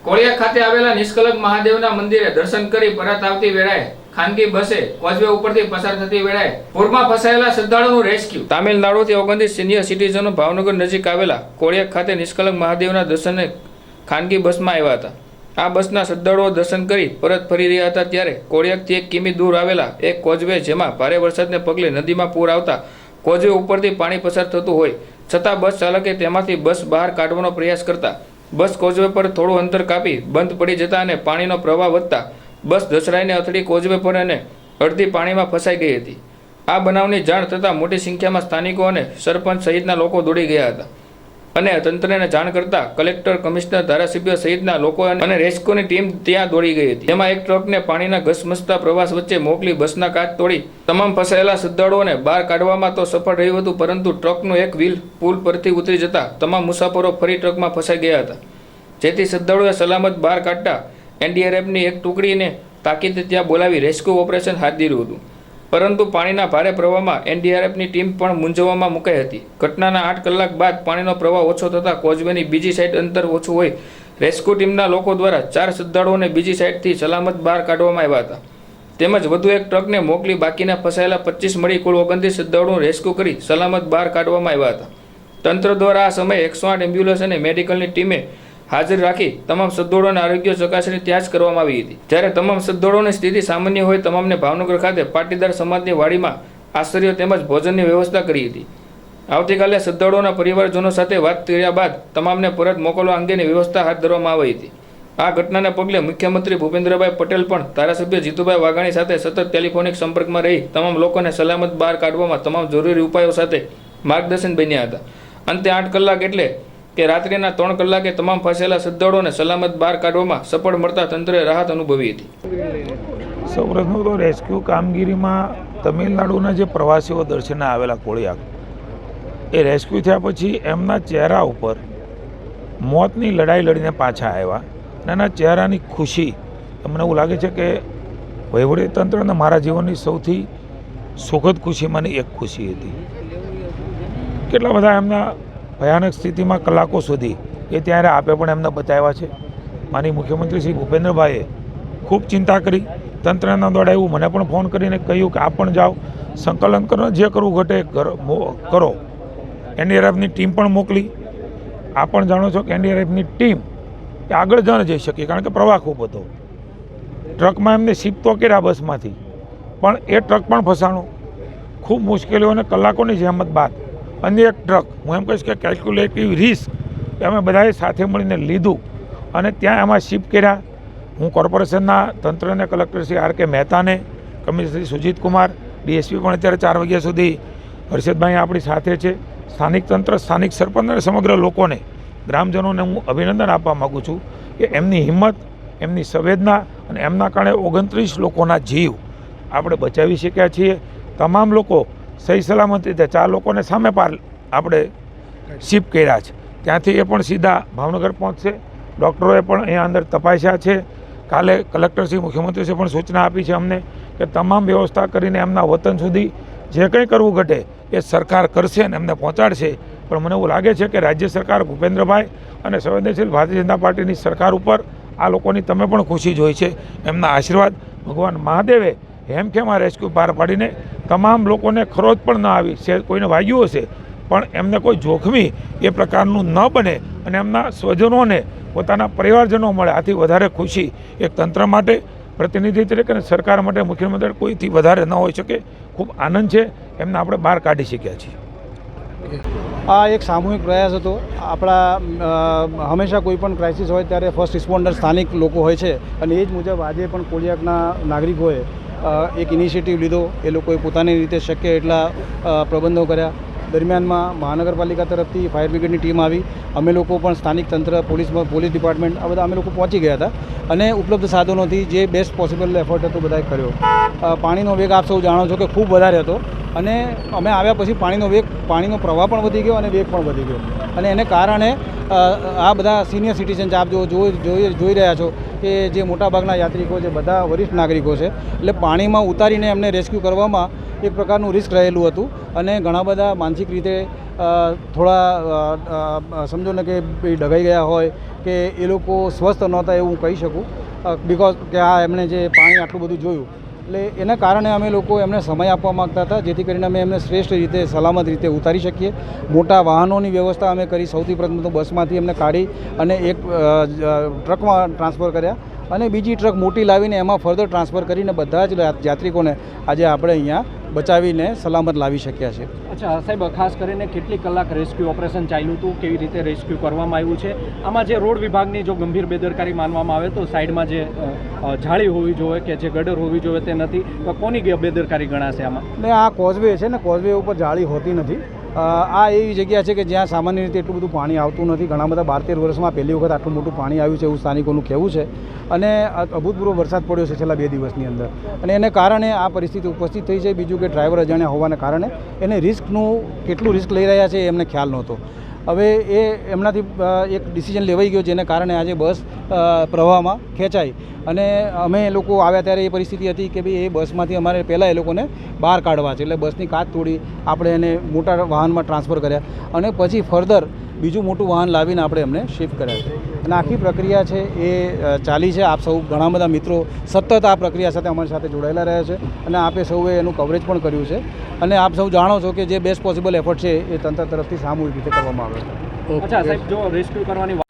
કોળિયાક ખાતે આવેલા નિષ્કલંક મહાદેવના મંદિરે દર્શન કરી પરત આવતી વેળાએ ખાનગી બસે કોઝવે ઉપરથી પસાર થતી વેળાએ પૂરમાં ફસાયેલા શ્રદ્ધાળુઓનું રેસ્ક્યુ। તામિલનાડુથી 29 સિનિયર સિટીઝનો ભાવનગર નજીક આવેલા કોળિયાક ખાતે નિષ્કલંક મહાદેવના દર્શને ખાનગી બસમાં આવ્યા હતા। આ બસના શ્રદ્ધાળુઓ દર્શન કરી પરત ફરી રહ્યા હતા ત્યારે કોળિયાકથી 1 કિમી દૂર આવેલા એક કોઝવે, જેમાં ભારે વરસાદને પગલે નદીમાં પૂર આવતા કોઝવે ઉપરથી પાણી પસાર થતું હોય છતાં બસ ચાલકે તેમાંથી બસ બહાર કાઢવાનો પ્રયાસ કરતા બસ કોઝવે પર થોડું અંતર કાપી બંધ પડી જતા અને પાણીનો પ્રવાહ વધતા બસ ધસડાઈને અથડી કોઝવે પર અને અડધી પાણીમાં ફસાઈ ગઈ હતી। આ બનાવની જાણ થતાં મોટી સંખ્યામાં સ્થાનિકો અને સરપંચ સહિતના લોકો દોડી ગયા હતા અને તંત્રને જાણ કરતા કલેક્ટર, કમિશનર, ધારાસભ્ય સહિતના લોકો અને રેસ્ક્યુની ટીમ ત્યાં દોડી ગઈ હતી। તેમાં એક ટ્રકને પાણીના ઘસમસતા પ્રવાસ વચ્ચે મોકલી બસના કાચ તોડી તમામ ફસાયેલા શ્રદ્ધાળુઓને બહાર કાઢવામાં તો સફળ રહ્યું હતું, પરંતુ ટ્રકનું એક વ્હીલ પુલ પરથી ઉતરી જતા તમામ મુસાફરો ફરી ટ્રકમાં ફસાઈ ગયા હતા, જેથી શ્રદ્ધાળુઓએ સલામત બહાર કાઢતા એનડીઆરએફની એક ટુકડીને તાકીદે ત્યાં બોલાવી રેસ્ક્યુ ઓપરેશન હાથ ધર્યું હતું, પરંતુ પાણીના ભારે પ્રવાહમાં એનડીઆરએફની ટીમ પણ મૂંઝવણમાં મુકાઈ હતી। ઘટનાના 8 કલાક બાદ પાણીનો પ્રવાહ ઓછો થતાં કોઝવેની બીજી સાઈડ અંતર ઓછું હોય રેસ્ક્યુ ટીમના લોકો દ્વારા 4 શ્રદ્ધાળુઓને બીજી સાઈડથી સલામત બહાર કાઢવામાં આવ્યા હતા, તેમજ વધુ એક ટ્રકને મોકલી બાકીના ફસાયેલા 25 મળી કુલ 29 શ્રદ્ધાળુઓને રેસ્ક્યુ કરી સલામત બહાર કાઢવામાં આવ્યા હતા। તંત્ર દ્વારા આ સમયે 108 એમ્બ્યુલન્સ અને મેડિકલની ટીમે હાજર રાખી તમામ શ્રદ્ધાળુઓની આરોગ્ય ચકાસણી ત્યાં જ કરવામાં આવી હતી। જ્યારે તમામ શ્રદ્ધાળુઓની સ્થિતિ સામાન્ય હોય તમામને ભાવનગર ખાતે પાટીદાર સમાજની વાડીમાં આશ્રય તેમજ ભોજનની વ્યવસ્થા કરી હતી। આવતીકાલે શ્રદ્ધાળુઓના પરિવારજનો સાથે વાત કર્યા બાદ તમામને પરત મોકલવા અંગેની વ્યવસ્થા હાથ ધરવામાં આવી હતી। આ ઘટનાને પગલે મુખ્યમંત્રી ભૂપેન્દ્રભાઈ પટેલ પણ ધારાસભ્ય જીતુભાઈ વાઘાણી સાથે સતત ટેલિફોનિક સંપર્કમાં રહી તમામ લોકોને સલામત બહાર કાઢવામાં તમામ જરૂરી ઉપાયો સાથે માર્ગદર્શન બન્યા હતા। અંતે 8 કલાક એટલે કે રાત્રિના 3 કલાકે તમામ ફસાયેલા શ્રદ્ધાળુઓને સલામત બહાર કાઢવામાં સફળ મળતા તંત્રએ રાહત અનુભવી હતી। સૌપ્રથમ તો રેસ્ક્યુ કામગીરીમાં તમિલનાડુના જે પ્રવાસીઓ દર્શને આવેલા કોળિયાક, એ રેસ્ક્યુ થયા પછી એમના ચહેરા ઉપર મોતની લડાઈ લડીને પાછા આવ્યા અને એના ચહેરાની ખુશી, મને એવું લાગે છે કે વહીવટીતંત્ર અને મારા જીવનની સૌથી સુખદ ખુશીમાંની એક ખુશી હતી। કેટલા બધા એમના ભયાનક સ્થિતિમાં કલાકો સુધી એ ત્યારે આપે પણ એમને બતાવ્યા છે। માનનીય મુખ્યમંત્રી શ્રી ભૂપેન્દ્રભાઈએ ખૂબ ચિંતા કરી, તંત્રના દ્વારા એવું મને પણ ફોન કરીને કહ્યું કે આપ પણ જાઓ, સંકલન કરો, જે કરવું ઘટે કરો। એનડીઆરએફની ટીમ પણ મોકલી। આપ પણ જાણો છો કે એનડીઆરએફની ટીમ એ આગળ ન જઈ શકી કારણ કે પ્રવાહ ખૂબ હતો। ટ્રકમાં એમને શિફ્ટ તો કર્યા બસમાંથી, પણ એ ટ્રક પણ ફસાણું। ખૂબ મુશ્કેલીઓ અને કલાકોની જહેમત બાદ અન્ય એક ટ્રક, હું એમ કહીશ કે કેલ્ક્યુલેટિવ રિસ્ક અમે બધાએ સાથે મળીને લીધું અને ત્યાં એમાં શિફ્ટ કર્યા। હું કોર્પોરેશનના તંત્રને, કલેક્ટર શ્રી આર કે મહેતાને, કમિશનર શ્રી સુજીત કુમાર, ડીએસપી પણ અત્યારે 4 વાગ્યા સુધી હર્ષદભાઈ આપણી સાથે છે। સ્થાનિક તંત્ર, સ્થાનિક સરપંચ અને સમગ્ર લોકોને, ગ્રામજનોને હું અભિનંદન આપવા માગું છું કે એમની હિંમત, એમની સંવેદના અને એમના કારણે 29 લોકોના જીવ આપણે બચાવી શક્યા છીએ। તમામ લોકો સહી સલામત રીતે 4 લોકોને સામે પાર આપણે શિફ્ટ કર્યા છે, ત્યાંથી એ પણ સીધા ભાવનગર પહોંચશે। ડૉક્ટરોએ પણ અહીંયા અંદર તપાસ્યા છે। કાલે કલેક્ટરશ્રી, મુખ્યમંત્રીશ્રી પણ સૂચના આપી છે અમને કે તમામ વ્યવસ્થા કરીને એમના વતન સુધી જે કંઈ કરવું ઘટે એ સરકાર કરશે અને એમને પહોંચાડશે। પણ મને એવું લાગે છે કે રાજ્ય સરકાર, ભૂપેન્દ્રભાઈ અને સંવેદનશીલ ભારતીય જનતા પાર્ટીની સરકાર ઉપર આ લોકોની તમે પણ ખુશી જોઈ છે। એમના આશીર્વાદ ભગવાન મહાદેવે હેમખેમ આ રેસ્ક્યુ પાર પાડીને તમામ લોકોને ખરોચ પણ ન આવી છે, કોઈને વાગ્યું હશે પણ એમને કોઈ જોખમી એ પ્રકારનું ન બને અને એમના સ્વજનોને, પોતાના પરિવારજનો મળે, આથી વધારે ખુશી એક તંત્ર માટે, પ્રતિનિધિ તરીકે અને સરકાર માટે, મુખ્યમંત્રી કોઈથી વધારે ન હોઈ શકે। ખૂબ આનંદ છે, એમને આપણે બહાર કાઢી શક્યા છીએ। આ એક સામૂહિક પ્રયાસ હતો। આપણા હંમેશા કોઈ પણ ક્રાઇસિસ હોય ત્યારે ફર્સ્ટ રિસ્પોન્ડર સ્થાનિક લોકો હોય છે અને એ જ મુજબ આજે પણ કોળિયાકના નાગરિકોએ એક ઇનિશિયેટિવ લીધો। એ લોકોએ પોતાની રીતે શક્ય એટલા પ્રબંધો કર્યા। દરમિયાનમાં મહાનગરપાલિકા તરફથી ફાયર બ્રિગેડની ટીમ આવી, અમે લોકો પણ સ્થાનિક તંત્ર, પોલીસ ડિપાર્ટમેન્ટ, આ બધા અમે લોકો પહોંચી ગયા હતા અને ઉપલબ્ધ સાધનોથી જે બેસ્ટ પોસિબલ એફર્ટ હતો બધાએ કર્યો। પાણીનો વેગ આપ સૌ જાણો છો કે ખૂબ વધારે હતો અને અમે આવ્યા પછી પાણીનો પ્રવાહ પણ વધી ગયો અને વેગ પણ વધી ગયો અને એને કારણે આ બધા સિનિયર સિટીઝન આપ જોઈ રહ્યા છો કે જે મોટાભાગના યાત્રિકો છે બધા વરિષ્ઠ નાગરિકો છે એટલે પાણીમાં ઉતારીને એમને રેસ્ક્યુ કરવામાં એક પ્રકારનું રિસ્ક રહેલું હતું અને ઘણા બધા માનસિક રીતે થોડા સમજો ને કે ડગાઈ ગયા હોય કે એ લોકો સ્વસ્થ નહોતા એવું હું કહી શકું બિકોઝ કે એમણે જે પાણી આટલું બધું જોયું એટલે એના કારણે અમે લોકો એમને સમય આપવા માગતા હતા જેથી કરીને અમે એમને શ્રેષ્ઠ રીતે સલામત રીતે ઉતારી શકીએ. મોટા વાહનોની વ્યવસ્થા અમે કરી. સૌથી પ્રથમ તો બસમાંથી એમને કાઢી અને એક ટ્રકમાં ટ્રાન્સફર કર્યા અને બીજી ટ્રક મોટી લાવીને એમાં ફર્ધર ટ્રાન્સફર કરીને બધા જ યાત્રિકોને આજે આપણે અહીંયા બચાવીને સલામત લાવી શક્યા છે. અચ્છા સાહેબ, ખાસ કરીને કેટલી કલાક રેસ્ક્યુ ઓપરેશન ચાલ્યું હતું, કેવી રીતે રેસ્ક્યુ કરવામાં આવ્યું છે? આમાં જે રોડ વિભાગની જો ગંભીર બેદરકારી માનવામાં આવે તો સાઈડમાં જે જાળી હોવી જોઈએ કે જે ગટર હોવી જોઈએ તે નથી, તો કોની બેદરકારી ગણાશે આમાં? ને આ કોઝવે છે ને, કોઝવે ઉપર જાળી હોતી નથી. આ એવી જગ્યા છે કે જ્યાં સામાન્ય રીતે એટલું બધું પાણી આવતું નથી. ઘણા બધા 12-13 વર્ષમાં પહેલી વખત આટલું મોટું પાણી આવ્યું છે એવું સ્થાનિકોનું કહેવું છે અને અભૂતપૂર્વ વરસાદ પડ્યો છે છેલ્લા 2 દિવસની અંદર અને એને કારણે આ પરિસ્થિતિ ઉપસ્થિત થઈ છે. બીજું કે ડ્રાઈવર અજાણ્યા હોવાને કારણે એને કેટલું રિસ્ક લઈ રહ્યા છે એ એમને ખ્યાલ નહોતો. હવે એ એમનાથી એક ડિસિઝન લેવાઈ ગયો જેને કારણે આજે બસ પ્રવાહમાં ખેંચાઈ અને અમે લોકો આવ્યા ત્યારે એ પરિસ્થિતિ હતી કે ભાઈ એ બસમાંથી અમારે પહેલાં એ લોકોને બહાર કાઢવા છે એટલે બસની કાચ તોડી આપણે એને મોટા વાહનમાં ટ્રાન્સફર કર્યા અને પછી ફર્ધર બીજું મોટું વાહન લાવીને આપણે એમને શિફ્ટ કર્યા છે અને આખી પ્રક્રિયા છે એ ચાલી છે. આપ સૌ ઘણા બધા મિત્રો સતત આ પ્રક્રિયા સાથે અમારી સાથે જોડાયેલા રહ્યા છે અને આપે સૌએ એનું કવરેજ પણ કર્યું છે અને આપ સૌ જાણો છો કે જે બેસ્ટ પોસિબલ એફર્ટ છે એ તંત્ર તરફથી સામૂહિક રીતે કરવામાં આવે છે. અચ્છા સાહેબ, જો રેસ્ક્યુ કરવાની